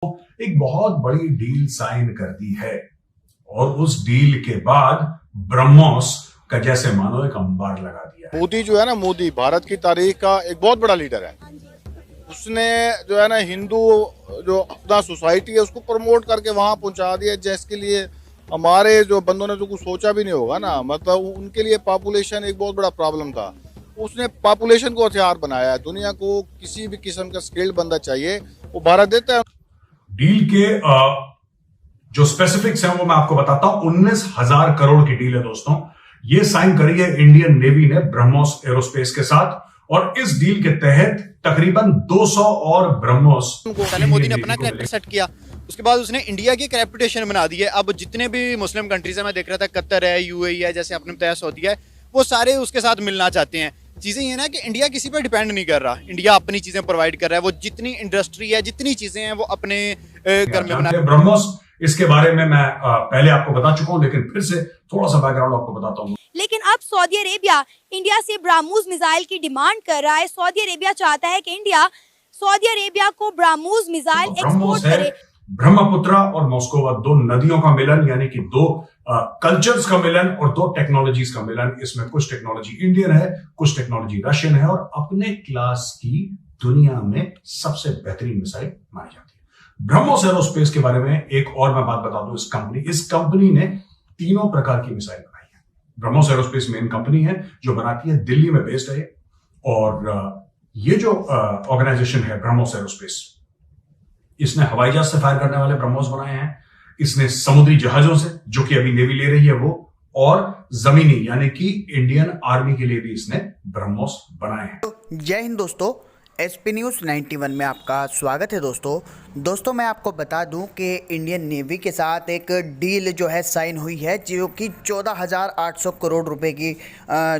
एक बहुत बड़ी डील साइन कर दी है और उस डील के बाद ब्रह्मोस का जैसे मानो एक अंबार लगा दिया है। मोदी जो है ना, मोदी भारत की तारीख का एक बहुत बड़ा लीडर है। उसने जो है ना हिंदू जो अपना सोसाइटी है उसको प्रमोट करके वहां पहुंचा दिया, जिसके लिए हमारे जो बंदों ने तो कुछ सोचा भी नहीं होगा ना। मतलब उनके लिए पॉपुलेशन एक बहुत बड़ा प्रॉब्लम था। उसने पॉपुलेशन को हथियार बनाया है। दुनिया को किसी भी किस्म का स्किल्ड बंदा चाहिए, वो भारत देता है। डील के जो स्पेसिफिक्स हैं वो मैं आपको बताता हूं। 19,000 करोड़ की डील है दोस्तों। ये साइन करी है इंडियन नेवी ने ब्रह्मोस एरोस्पेस के साथ, और इस डील के तहत तकरीबन 200 और ब्रह्मोस। पहले मोदी ने अपना कैरेक्टर सेट किया, उसके बाद उसने इंडिया की एक रेपुटेशन बना दी है। अब जितने भी मुस्लिम कंट्रीज है, मैं देख रहा था कतर है, यूएई है, जैसे आपने बताया सऊदी है, वो सारे उसके साथ मिलना चाहते हैं। चीजें ये ना कि इंडिया किसी पर डिपेंड नहीं कर रहा, इंडिया अपनी चीजें प्रोवाइड कर रहा है। वो जितनी इंडस्ट्री है, जितनी चीजें हैं, वो अपने घर में बना। ब्रह्मोस, इसके बारे में मैं पहले आपको बता चुका हूं, लेकिन फिर से थोड़ा सा बैकग्राउंड आपको बताता हूं। लेकिन अब सऊदी अरेबिया इंडिया से ब्राह्मोस मिसाइल की डिमांड कर रहा है। सऊदी अरेबिया चाहता है कि इंडिया सऊदी अरेबिया को ब्राह्मोस मिसाइल एक्सपोर्ट करे। ब्रह्मपुत्र और मॉस्कोवा, दो नदियों का मिलन, यानी कि दो कल्चर्स का मिलन और दो टेक्नोलॉजीज का मिलन। इसमें कुछ टेक्नोलॉजी इंडियन है, कुछ टेक्नोलॉजी रशियन है, और अपने क्लास की दुनिया में सबसे बेहतरीन मिसाइल मानी जाती है। ब्रह्मोस एरोस्पेस के बारे में एक और मैं बात बता दूं। इस कंपनी ने तीनों प्रकार की मिसाइल बनाई है। ब्रह्मोस एरोस्पेस मेन कंपनी है जो बनाती है, दिल्ली में बेस्ड है। और ये जो ऑर्गेनाइजेशन है ब्रह्मोस एरोस्पेस, इसने हवाई जहाज से फायर करने वाले ब्रह्मोस बनाए हैं। इसने समुद्री जहाजों से, जो कि अभी नेवी ले रही है वो, और जमीनी यानी कि इंडियन आर्मी के लिए भी इसने ब्रह्मोस बनाए हैं। जय हिंद दोस्तों, एसपी न्यूज़ 91 में आपका स्वागत है। दोस्तों मैं आपको बता दूं कि इंडियन नेवी के साथ एक डील जो है साइन हुई है, जो कि 14,800 करोड़ रुपए की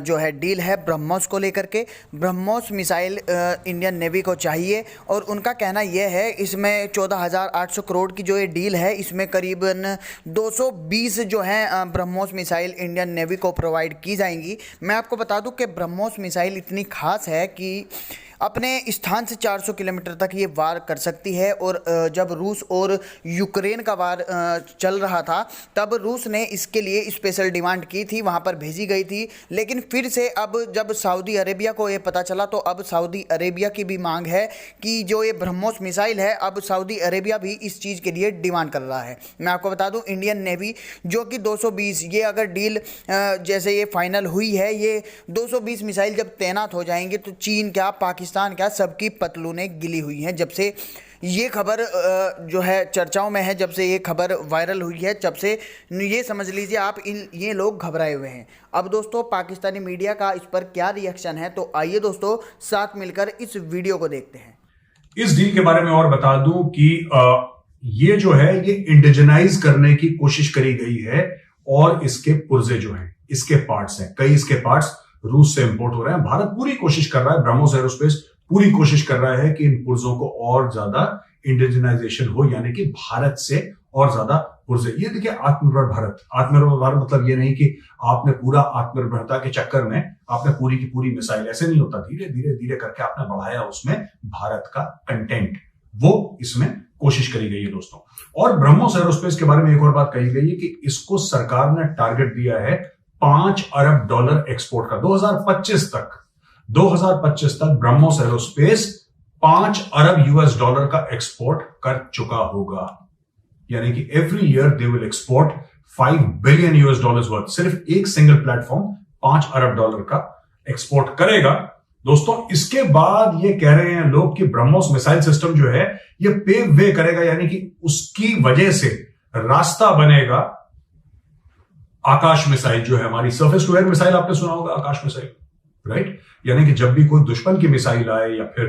जो है डील है ब्रह्मोस को लेकर के। ब्रह्मोस मिसाइल इंडियन नेवी को चाहिए, और उनका कहना यह है इसमें 14,800 करोड़ की जो ये डील है, इसमें करीबन 220 जो है ब्रह्मोस मिसाइल इंडियन नेवी को प्रोवाइड की जाएंगी। मैं आपको बता दूं कि ब्रह्मोस मिसाइल इतनी खास है कि अपने स्थान से 400 किलोमीटर तक ये वार कर सकती है। और जब रूस और यूक्रेन का वार चल रहा था, तब रूस ने इसके लिए स्पेशल डिमांड की थी, वहाँ पर भेजी गई थी। लेकिन फिर से अब जब सऊदी अरेबिया को ये पता चला, तो अब सऊदी अरेबिया की भी मांग है कि जो ये ब्रह्मोस मिसाइल है, अब सऊदी अरेबिया भी इस चीज़ के लिए डिमांड कर रहा है। मैं आपको बता दूँ, इंडियन नेवी जो कि 220, ये अगर डील जैसे ये फाइनल हुई है, ये 220 मिसाइल जब तैनात हो जाएंगे, तो चीन क्या, पाकिस्तान क्या, सबकी पतलूनें गिली हुई हैं। जब से ये खबर जो है चर्चाओं में है, जब से ये खबर वायरल हुई है, जब से ये समझ लीजिए आप, ये लोग घबराए हुए हैं। अब दोस्तों पाकिस्तानी मीडिया का इस पर क्या रिएक्शन है, तो आइए दोस्तों साथ मिलकर इस वीडियो को देखते हैं। इस डील के बारे में और बता दूं कि ये जो है ये इंडिजनाइज करने की कोशिश करी गई है, और इसके पुर्जे जो हैं, इसके पार्ट्स हैं, कई इसके पार्ट्स रूस से इंपोर्ट हो रहे हैं। भारत पूरी कोशिश कर रहा है, ब्रह्मोस एरोस्पेस पूरी कोशिश कर रहा है कि इन पुर्जों को और ज्यादा इंडिजनाइजेशन हो, यानी कि भारत से और ज्यादा पुर्जे। ये देखिए, आत्मनिर्भर भारत मतलब ये नहीं कि आपने पूरा आत्मनिर्भरता के चक्कर में आपने पूरी की पूरी मिसाइल, ऐसे नहीं होता। धीरे धीरे धीरे करके आपने बढ़ाया उसमें भारत का कंटेंट, वो इसमें कोशिश करी गई है दोस्तों। और ब्रह्मोस एरोस्पेस के बारे में एक और बात कही गई है कि इसको सरकार ने टारगेट दिया है $5 अरब एक्सपोर्ट का। 2025 तक ब्रह्मोस एरोस्पेस $5 अरब का एक्सपोर्ट कर चुका होगा। यानी कि every year they will export $5 billion worth. सिर्फ एक सिंगल प्लेटफॉर्म $5 अरब का एक्सपोर्ट करेगा दोस्तों। इसके बाद ये कह रहे हैं लोग कि ब्रह्मोस मिसाइल सिस्टम जो है ये पेव वे करेगा, यानी कि उसकी वजह से रास्ता बनेगा आकाश मिसाइल जो है हमारी, सरफेस टू एयर मिसाइल आपने सुना होगा, आकाश मिसाइल, राइट। यानी कि जब भी कोई दुश्मन की मिसाइल आए, या फिर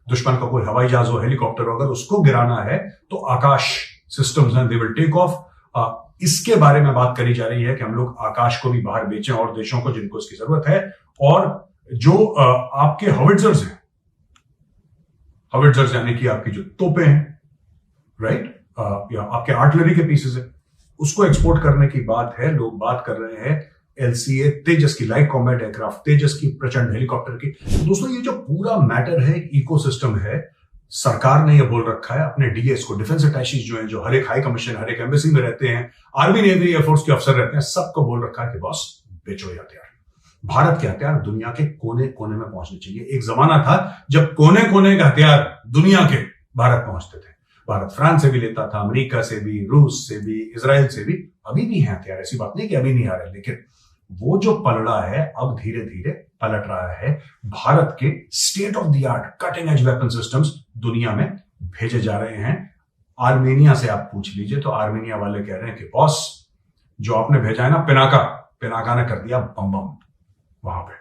दुश्मन का कोई हवाई जहाज हो, हेलीकॉप्टर हो, अगर उसको गिराना है तो आकाश सिस्टम्स हैं, दे विल टेक ऑफ। इसके बारे में बात करी जा रही है कि हम लोग आकाश को भी बाहर बेचें और देशों को जिनको इसकी जरूरत है। और जो आपके हॉविट्जर्स हैं, हॉविट्जर्स यानी कि आपकी जो तोपें हैं, राइट, या आपके आर्टिलरी के पीसेस है, उसको एक्सपोर्ट करने की बात है। लोग बात कर रहे हैं LCA तेजस की, लाइट कॉम्बैट एयरक्राफ्ट तेजस की, प्रचंड हेलीकॉप्टर की। दोस्तों ये जो पूरा मैटर है, इकोसिस्टम है, सरकार ने यह बोल रखा है अपने डीएस को, डिफेंस अटैचीज जो है, जो हर एक हाई कमीशन, हर एक एम्बेसी में रहते हैं, आर्मी नेवी एयरफोर्स के अफसर रहते हैं, सबको बोल रखा है कि बॉस बेचो ये हथियार। भारत के हथियार दुनिया के कोने कोने में पहुंचने चाहिए। एक जमाना था जब कोने कोने के हथियार दुनिया के भारत पहुंचते थे। भारत फ्रांस से भी लेता था, अमेरिका से भी, रूस से भी, इजराइल से भी। अभी भी है हथियार, ऐसी बात नहीं कि अभी नहीं आ रहे, लेकिन वो जो पलड़ा है अब धीरे धीरे पलट रहा है। भारत के state of the art cutting edge weapon systems दुनिया में भेजे जा रहे हैं। आर्मेनिया से आप पूछ लीजिए तो आर्मेनिया वाले कह रहे हैं कि बॉस जो आपने भेजा है ना, पिनाका ने कर दिया बम बम वहां पे।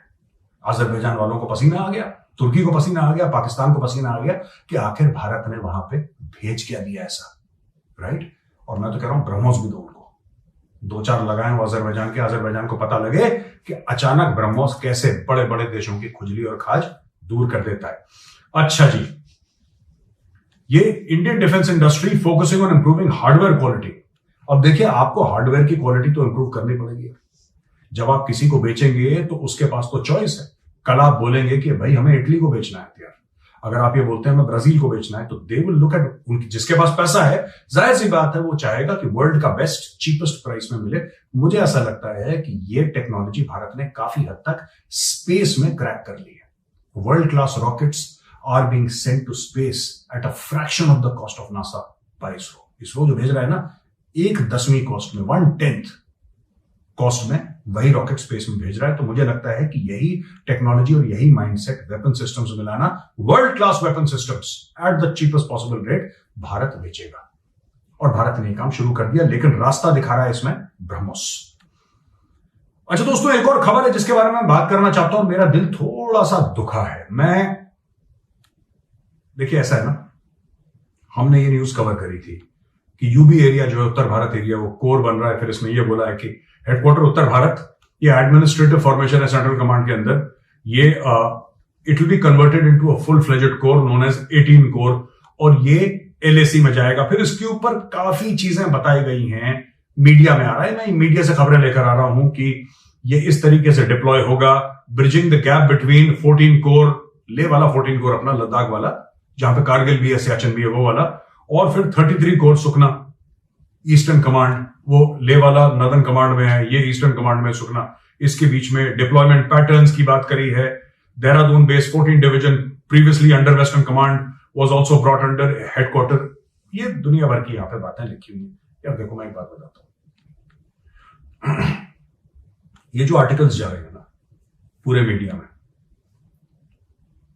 अजरबैजान वालों को पसीना आ गया, तुर्की को पसीना आ गया, पाकिस्तान को पसीना आ गया कि आखिर भारत ने वहां पे भेज क्या दिया ऐसा, राइट। और मैं तो कह रहा हूं ब्रह्मोस भी दो उनको, 2-4 लगाएं वो अजरबैजान के। अजरबैजान को पता लगे कि अचानक ब्रह्मोस कैसे बड़े बड़े देशों की खुजली और खाज दूर कर देता है। अच्छा जी, ये Indian defence industry focusing on improving hardware quality. अब देखिए, आपको हार्डवेयर की क्वालिटी तो इंप्रूव करनी पड़ेगी। जब आप किसी को बेचेंगे तो उसके पास तो चॉइस है। कल आप बोलेंगे कि भाई हमें इटली को बेचना है हथियार, अगर आप ये बोलते हैं हमें ब्राजील को बेचना है, तो दे विल लुक एट उनकी, जिसके पास पैसा है, जाहिर सी बात है वो चाहेगा कि वर्ल्ड का बेस्ट चीपेस्ट प्राइस में मिले। मुझे ऐसा लगता है कि ये टेक्नोलॉजी भारत ने काफी हद तक स्पेस में क्रैक कर ली है। World class rockets are being sent to space at a fraction of the cost of NASA by ISRO. ISRO जो भेज रहा है ना, 1/10 कॉस्ट में, 1/10 कॉस्ट में वही रॉकेट स्पेस में भेज रहा है। तो मुझे लगता है कि यही टेक्नोलॉजी और यही माइंडसेट वेपन सिस्टम्स में मिलाना, world class weapon systems at the cheapest possible rate Bharat बेचेगा। और भारत ने काम शुरू कर दिया, लेकिन रास्ता दिखा रहा है इसमें ब्रह्मोस। अच्छा दोस्तों, एक और खबर है जिसके बारे में बात करना चाहता हूं। मेरा दिल थोड़ा सा दुखा है। देखिए ऐसा है ना, हमने ये न्यूज कवर करी थी कि यूबी एरिया जो है, उत्तर भारत एरिया, वो कोर बन रहा है। फिर इसमें यह बोला है कि हेडक्वार्टर उत्तर भारत, ये एडमिनिस्ट्रेटिव फॉर्मेशन है सेंट्रल कमांड के अंदर। ये it will be converted into a full fledged corps known as 18 corps, और ये एलएसी में जाएगा। फिर इसके ऊपर काफी चीजें बताई गई हैं, मीडिया में आ रहा है, मैं मीडिया से खबरें लेकर आ रहा हूं कि ये इस तरीके से डिप्लॉय होगा, bridging the gap between 14 core, ले वाला 14 कोर अपना लद्दाख वाला, जहां पे कारगिल भी है, सियाचिन भी है, वो वाला, और फिर 33 कोर सुखना ईस्टर्न कमांड, वो ले वाला नॉर्दर्न कमांड में है, ये ईस्टर्न कमांड में सुखना। इसके बीच में डिप्लॉयमेंट पैटर्न्स की बात करी है। Dehradun base 14 division previously under western command was also brought under headquarter. ये दुनिया भर की यहां पे बातें लिखी हुई है। यार देखो, मैं एक बात बताता हूं, ये जो आर्टिकल्स जा रहे हैं ना पूरे मीडिया में,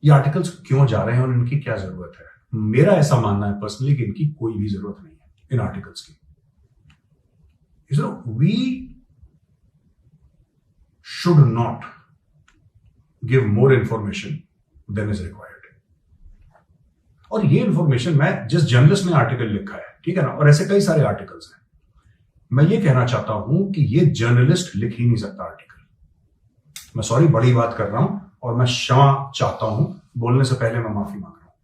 ये आर्टिकल्स क्यों जा रहे हैं और इनकी क्या जरूरत है? मेरा ऐसा मानना है पर्सनली कि इनकी कोई भी जरूरत नहीं है इन आर्टिकल्स की। We should not give more information than is required. और ये इंफॉर्मेशन, मैं जिस जर्नलिस्ट ने आर्टिकल लिखा है, ठीक है ना, और ऐसे कई सारे आर्टिकल्स हैं, मैं ये कहना चाहता हूं कि ये जर्नलिस्ट लिख ही नहीं सकता आर्टिकल। मैं सॉरी, बड़ी बात कर रहा हूं और मैं क्षमा चाहता हूं, बोलने से पहले मैं माफी मांग रहा हूं।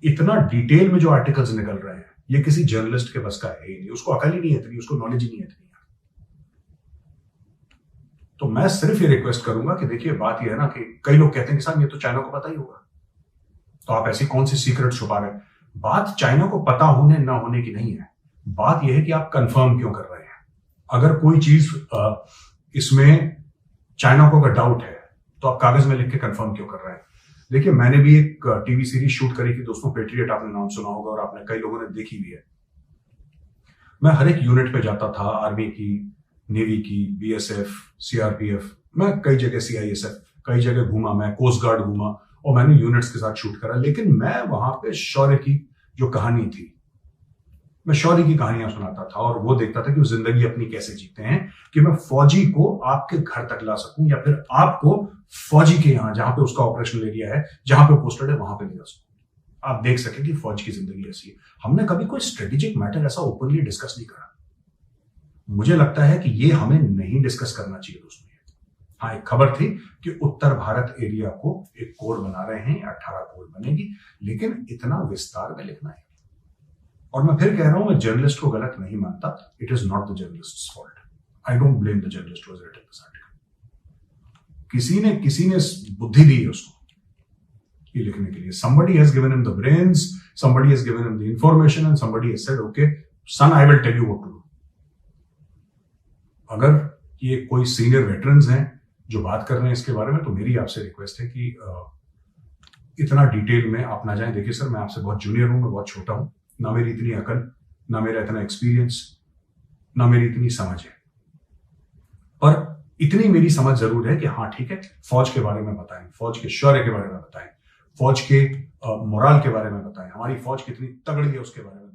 इतना डिटेल में जो आर्टिकल्स निकल रहे हैं, ये किसी जर्नलिस्ट के बस का है ही नहीं। उसको अकल ही नहीं है इतनी, उसको नॉलेज ही नहीं है इतनी। तो मैं सिर्फ ये रिक्वेस्ट करूंगा कि देखिए, बात ये है ना कि कई लोग कहते हैं कि साहब ये तो चाइना को पता ही होगा, तो आप ऐसी कौन सी सीक्रेट छुपा रहे हैं। बात चाइना को पता होने ना होने की नहीं है, बात यह है कि आप कंफर्म क्यों कर रहे हैं। अगर कोई चीज इसमें चाइना को अगर डाउट है तो आप कागज में लिख के कंफर्म क्यों कर रहे हैं। देखिए, मैंने भी एक टीवी सीरीज शूट करी थी दोस्तों, पेट्रियट, आपने नाम सुना होगा और आपने कई लोगों ने देखी भी है। मैं हर एक यूनिट पे जाता था, आर्मी की, नेवी की, बीएसएफ, सीआरपीएफ, मैं कई जगह सीआईएसएफ, कई जगह घूमा, मैं कोस्ट गार्ड घूमा और मैंने यूनिट्स के साथ शूट करा। लेकिन मैं वहां पे शौर्य की जो कहानी थी, मैं शौर्य की कहानियां सुनाता था और वो देखता था कि वो जिंदगी अपनी कैसे जीते हैं, कि मैं फौजी को आपके घर तक ला सकूं या फिर आपको फौजी के यहां, जहां पे उसका ऑपरेशनल एरिया है, जहां पे पोस्टेड है, वहां पे ले जा सकूं। आप देख सके कि फौज की जिंदगी ऐसी है। हमने कभी कोई स्ट्रेटेजिक मैटर ऐसा ओपनली डिस्कस नहीं करा। मुझे लगता है कि ये हमें नहीं डिस्कस करना चाहिए दोस्तों। हाँ, एक खबर थी कि उत्तर भारत एरिया को एक कोर बना रहे हैं, 18 कोर बनेगी, लेकिन इतना विस्तार में लिखना है। और मैं फिर कह रहा हूं, मैं जर्नलिस्ट को गलत नहीं मानता। It is not the journalist's fault. I don't blame the journalist who has written this article. किसी ने बुद्धि दी है उसको, ये लिखने के लिए. Somebody has given him the brains, somebody has given him the information, and somebody has said, okay, son, I will tell you what to do. अगर ये कोई सीनियर वेटरन्स हैं जो बात कर रहे हैं इसके बारे में, तो मेरी आपसे रिक्वेस्ट है कि इतना डिटेल में आप ना जाएं. देखिए सर, मैं आपसे बहुत जूनियर हूं, मैं बहुत छोटा हूं, ना मेरी इतनी अकल, ना मेरा इतना एक्सपीरियंस, ना मेरी इतनी समझ है, पर इतनी मेरी समझ जरूर है कि हाँ ठीक है, फौज के बारे में बताएं, फौज के शौर्य के बारे में बताएं, फौज के मोराल के बारे में बताएं, हमारी फौज कितनी तगड़ी है उसके बारे में